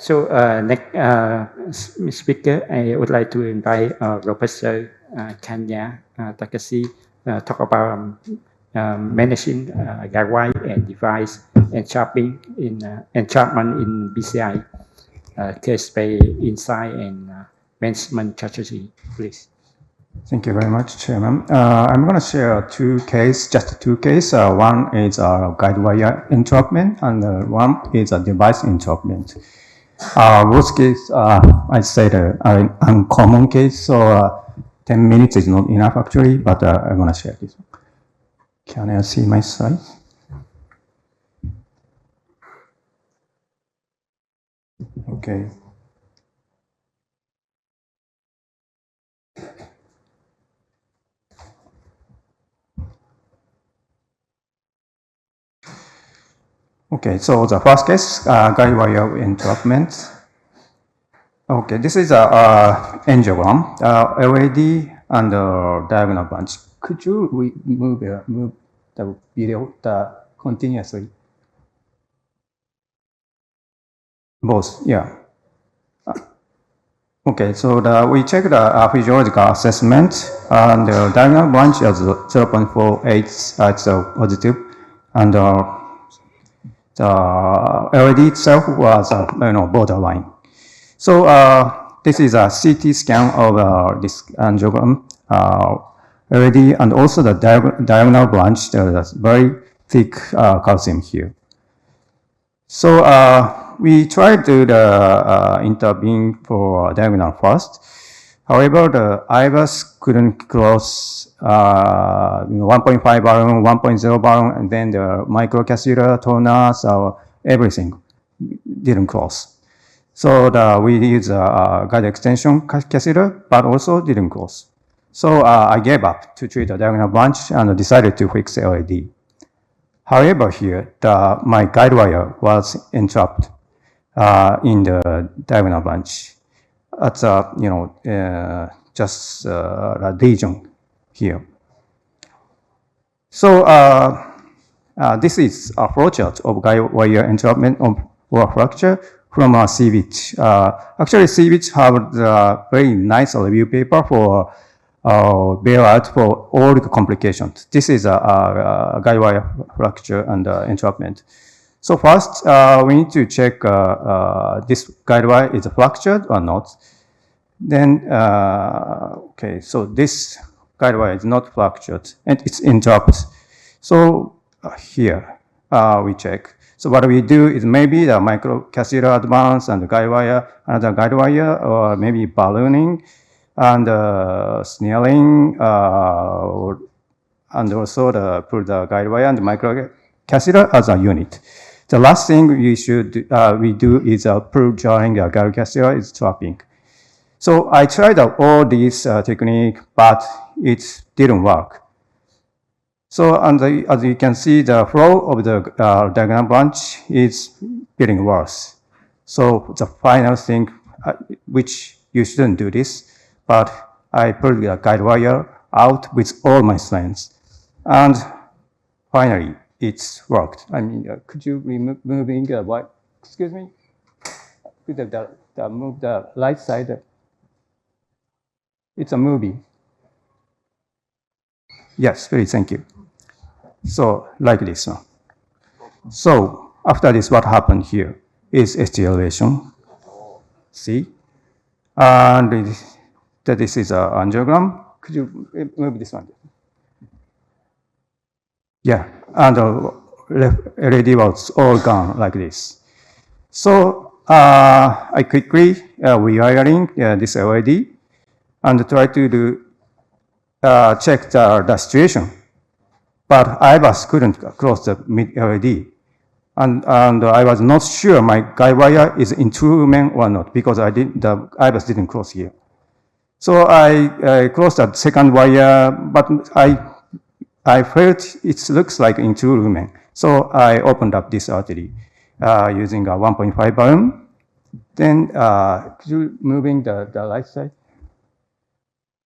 So next speaker, I would like to invite Professor Kanya Takashi talk about managing Guidewire and device entrapment in PCI, case-based insight and management strategy, please. Thank you very much, Chairman. I'm going to share just two cases. One is Guidewire entrapment, and one is a device entrapment. Both cases, I said, are an uncommon case, so 10 minutes is not enough actually, but I'm going to share this one. Can I see my slides? Okay. Okay, so the first case, Guidewire entrapment. Okay, this is a angiogram, LAD and diagonal branch. Could you move the video continuously? Both, yeah. Okay, so we check the physiological assessment, and the diagonal branch is 0.48, it's positive, and the LAD itself was borderline. So this is a CT scan of this angiogram, LAD, and also the diagonal branch. There's very thick calcium here. So we tried to intervene for diagonal first. However, the IVAS couldn't cross 1.5 barren, 1.0 barren, and then the microcatheter, toners, everything didn't cross. So we used a guide extension catheter, but also didn't cross. So I gave up to treat the diagonal branch and decided to fix LAD. However, here, my guide wire was entrapped in the diagonal branch. That's just a lesion here. So this is a flowchart of guide wire entrapment or fracture from CVIT. Actually, CVIT have a very nice review paper for bailout for all the complications. This is a guide wire fracture and entrapment. So first, we need to check this guide wire is fractured or not. Then, okay, so this guide wire is not fractured and it's entrapped. So here we check. So what we do is maybe the microcatheter advance and the guide wire, another guide wire, or maybe ballooning and snelling, and also put the guide wire and the microcatheter as a unit. The last thing we do is pull during the guide catheter is trapping. So I tried all these technique, but it didn't work. So as you can see, the flow of the diagonal branch is getting worse. So the final thing, which you shouldn't do this, but I pulled the guide wire out with all my strength, and finally it's worked. I mean, could you moving the white? Excuse me. Could move the right side? It's a movie. Yes, please, thank you. So, like this one. So, after this, what happened here is ST elevation. See? And this is an angiogram. Could you move this one? Yeah, and the LAD was all gone like this. So, I quickly rewiring this LAD and try to check the situation. But IVAS couldn't cross the mid-LAD. And I was not sure my guide wire is in true lumen or not, because the IVAS didn't cross here. So I closed the second wire, but I felt it looks like in true lumen. So I opened up this artery using a 1.5 balloon. Then could you moving the right side?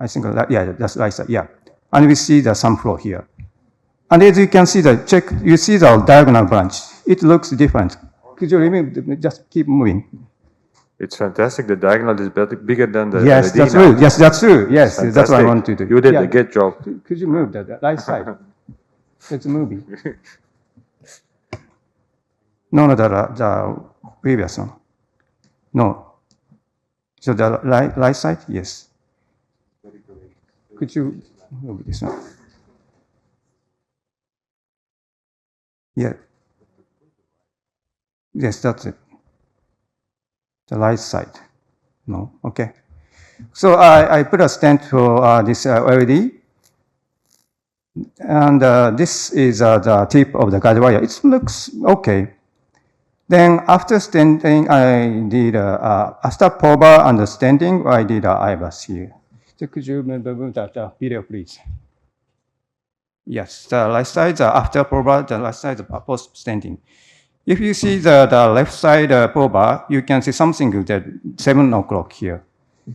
I think, yeah, that's right side, yeah. And we see the some flow here. And as you can see, you see the diagonal branch. It looks different. Could you just keep moving? It's fantastic. The diagonal is bigger than the Yes, LED that's now. true. Yes, that's true. Yes, that's what I Fantastic. want to do. You did Yeah. a good job. Could you move the right side? It's a movie. No, the previous one. No. So the right side? Yes. Could you move this one? Yeah. Yes, that's it. The right side. No. Okay. So I put a stand for this LED. And this is the tip of the Guidewire. It looks okay. Then after standing, I did after proper understanding, I did IBUS here. So could you move the video, please? Yes, the right side after proper, the left side post standing. If you see the left side proper, you can see something that 7 o'clock here.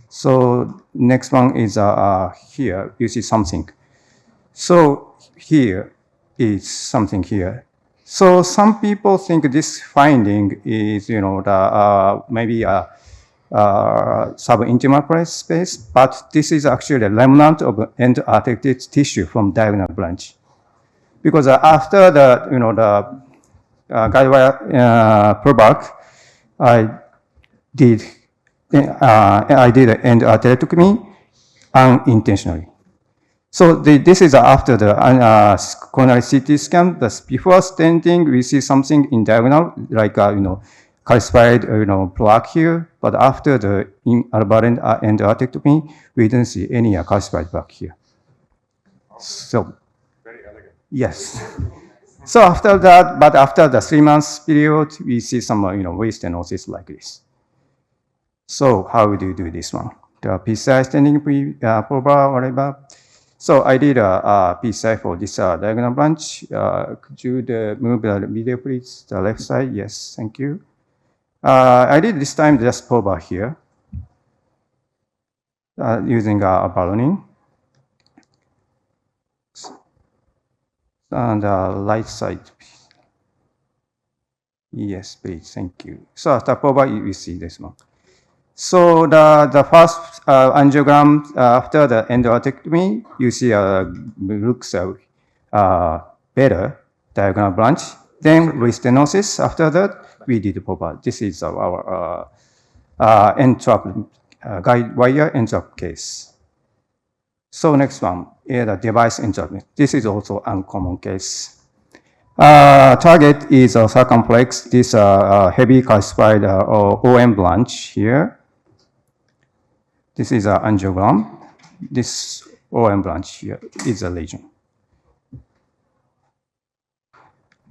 So next one is here. You see something. So here is something here. So some people think this finding is, maybe a sub-intimal space, but this is actually a remnant of end-affected tissue from diagonal branch. Because after the Guidewire product, I did end atherectomy unintentionally. So this is after the coronary CT scan. But before stenting, we see something in diagonal, like calcified plaque here. But after the aberrant endarterectomy, we didn't see any calcified plaque here. So Very elegant. yes. So after that, but after the 3 months period, we see some waste stenosis like this. So how do you do this one? The PCI standing proper, whatever. So I did a PCI for this diagonal branch. Could you move the video, please? The left side, yes, thank you. I did this time just proper here using a ballooning. And right side. Yes, please, thank you. So after proper, you see this one. So the first angiogram after the endarterectomy, you see looks better diagonal branch. Then with stenosis, after that, we did proper. This is our Entrapment Guidewire Entrap case. So next one, the device entrapment. This is also uncommon case. Target is circumflex, this heavy calcified OM branch here. This is an angiogram. This OM branch here is a lesion.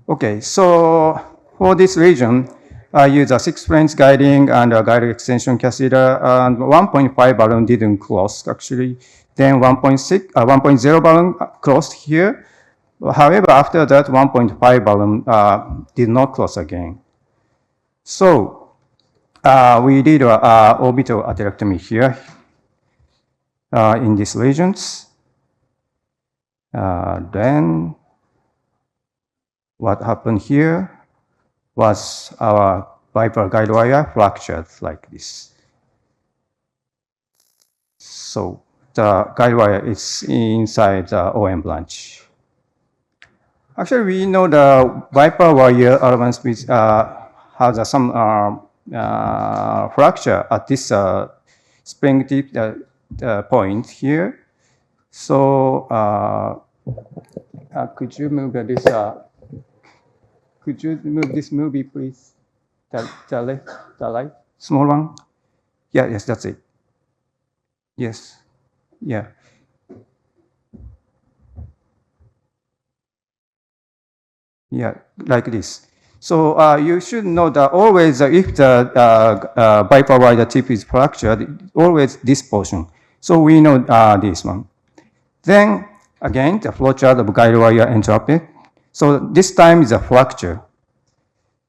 Okay, so for this region, I use a 6 French guiding and a guided extension catheter, and 1.5 balloon didn't close actually. Then 1.0 balloon closed here. However, after that, 1.5 balloon did not close again. So we did orbital atherectomy here in these regions. Then what happened here was our bipolar guide wire fractured like this. So the guide wire is inside the OM branch. Actually, we know the bipolar wire elements has some fracture at this spring tip point here. So could you move this? Could you move this movie, please? The left, the right, small one. Yeah, yes, that's it. Yes, yeah. Yeah, like this. So you should know that always if the bipolar wire tip is fractured, always this portion. So we know this one. Then again, the flowchart of guide wire entropy. So this time is a fracture.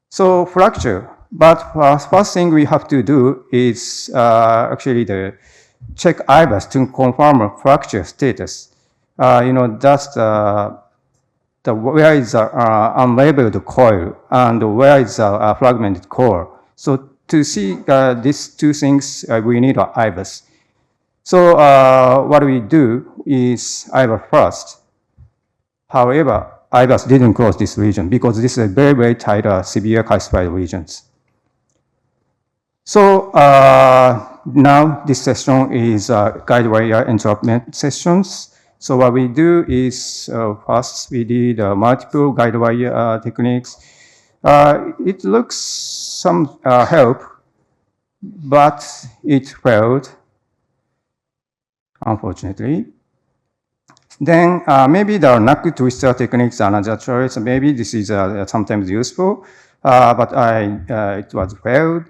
So fracture, but first thing we have to do is actually check IBUS to confirm a fracture status. That's where is unlabeled coil and where is a fragmented core. So to see these two things, we need an IVUS. So what we do is IVUS first. However, IVUS didn't close this region because this is a very, very tight, severe calcified regions. So now this session is Guidewire entrapment sessions. So what we do is first we did multiple Guidewire techniques. It looks some help, but it failed, unfortunately. Then maybe the knuckle twister techniques are another choice. Maybe this is sometimes useful, but it was failed.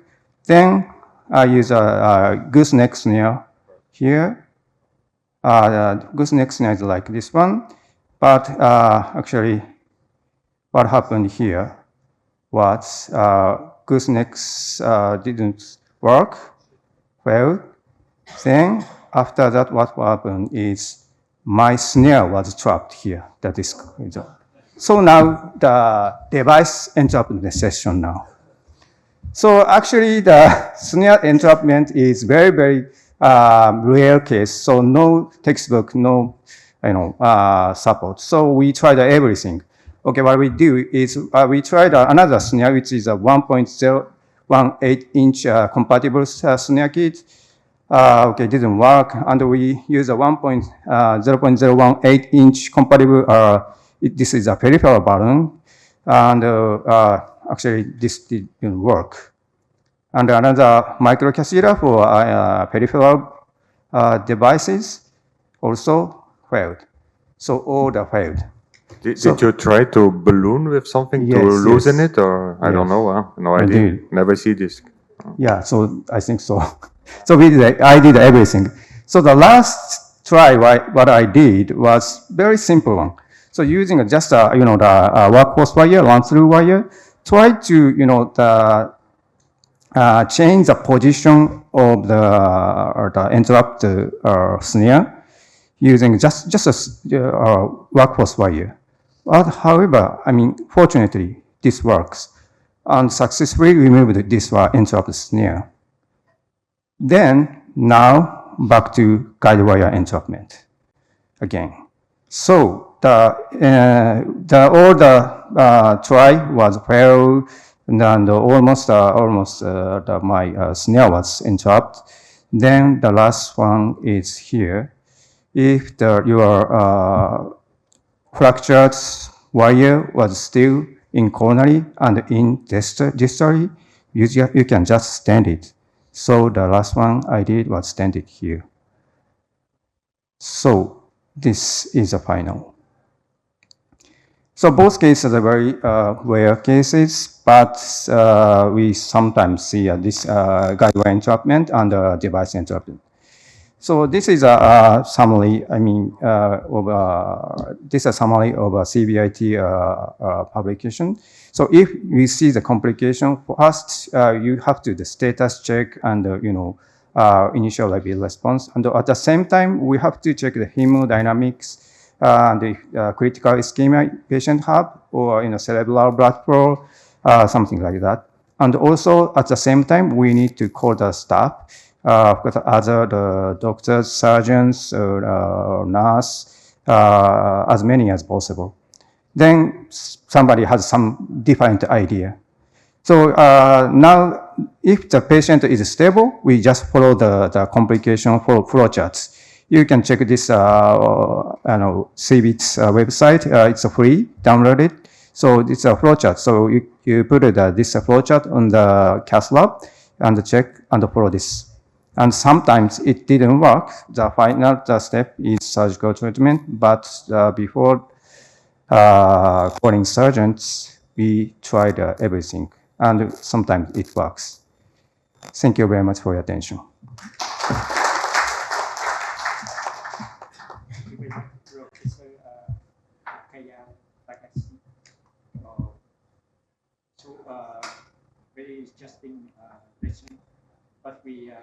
Then I use a gooseneck snare here. Gooseneck snare is like this one, but actually what happened here was goosenecks didn't work, failed. Then after that, what happened is my snare was trapped here, the disk. So now the device entrapment session now. So actually the snare entrapment is very, very rare case. So no textbook, no support. So we tried everything. Okay, what we do is we tried another snare, which is a 1.018-inch compatible snare kit. Okay, it didn't work, and we use a 0.018-inch compatible. This is a peripheral balloon, and actually this didn't work. And another microcatheter for peripheral devices also failed. So all the failed. Did you try to balloon with something to loosen it, or I don't know? No idea. Never see this. Yeah, so I think so. So I did everything. So the last try, what I did was very simple one. So using just the workhorse wire, run-through wire, try to change the position of the interrupt snare using just a workhorse wire. But however, fortunately, this works and successfully removed this interrupt snare. Then now back to Guidewire entrapment again. So all the try was failed, and almost my snare was entrapped. Then the last one is here. If your fractured wire was still in coronary and in distally, you can just stand it. So the last one I did was stand it here. So this is the final. So both cases are very rare cases, but we sometimes see this Guidewire entrapment and device entrapment. So this is a summary. This is a summary of a CBIT publication. So if we see the complication, first you have to do the status check and initial rapid response, and at the same time we have to check the hemodynamics and the critical ischemia patient have, or cerebral blood flow, something like that. And also at the same time we need to call the staff. The doctors, surgeons, or nurse, as many as possible. Then somebody has some different idea. So now, if the patient is stable, we just follow the complication flow charts. You can check this CBIT's website. It's free, download it. So it's a flow chart. So you put this flow chart on the cath lab and check and follow this. And sometimes it didn't work. The final step is surgical treatment, but before calling surgeons, we tried everything, and sometimes it works. Thank you very much for your attention. Very interesting lesson, but we